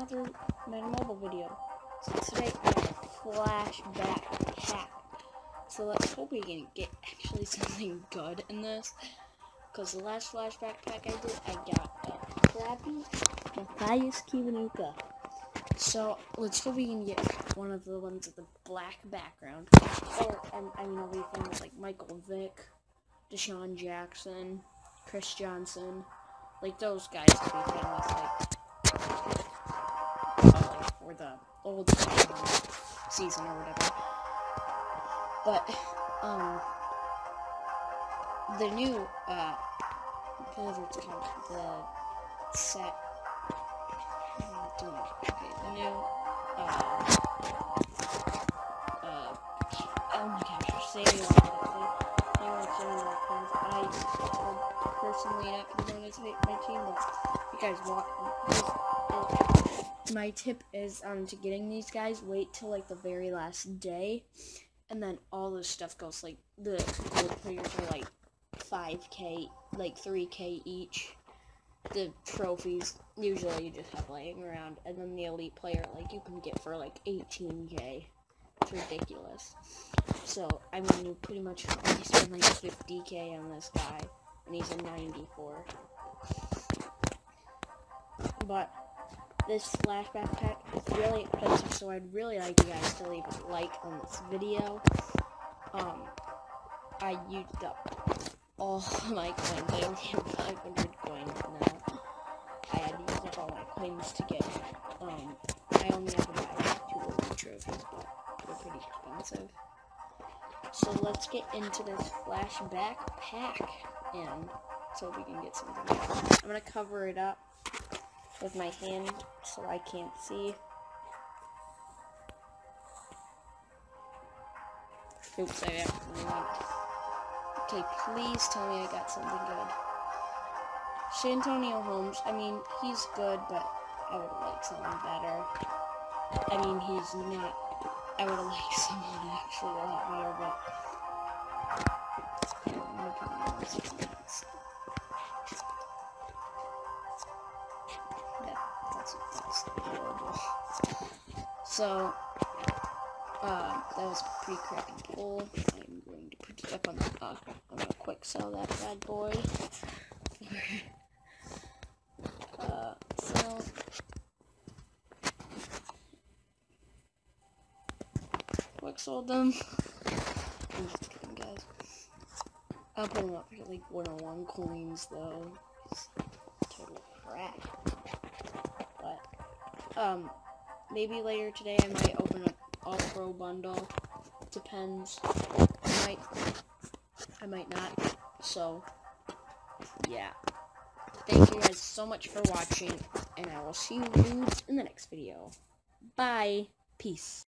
another mobile video. So today I have a flashback pack. So let's hope we can get actually something good in this. Because the last flashback pack I did, I got a crappy Matthias Kiwanuka. So let's hope we can get one of the ones with the black background. Or, I mean, all these things like Michael Vick, Deshaun Jackson, Chris Johnson. Like those guys to be famous, like for the old season or whatever. But the new whatever it's called, the set. Okay, the new oh my gosh, saying a lot of I personally not gonna motivate my team, but you guys want my tip is to getting these guys, wait till like the very last day, and then all this stuff goes like the gold players are like 5K, like 3K each. The trophies usually you just have laying around, and then the elite player like you can get for like 18K. It's ridiculous. So I mean you pretty much only spend like 50K on this guy, and he's a 94. But this flashback pack is really expensive, so I'd really like you guys to leave a like on this video. I used up all my coins. I only have 500 coins now. I had to use up all my coins to get, I only have to buy 2 elite trophies, but they're pretty expensive. So let's get into this flashback pack, and so we can get something good. I'm gonna cover it up with my hand so I can't see. Oops, I accidentally went. Okay, please tell me I got something good. Santonio Holmes, I mean, he's good, but I would like something better. I mean, he's not, I would like someone actually a lot better, but that's horrible. So, that was a pretty crappy pull. I'm going to put it up on the, I'm gonna quick sell that bad boy. So, quick sold them. I'm just kidding, guys. I'll put them up for like 101 coins, though. It's total crap. But, maybe later today I might open up All-Pro bundle. Depends. I might not. So, yeah. Thank you guys so much for watching, and I will see you dudes in the next video. Bye. Peace.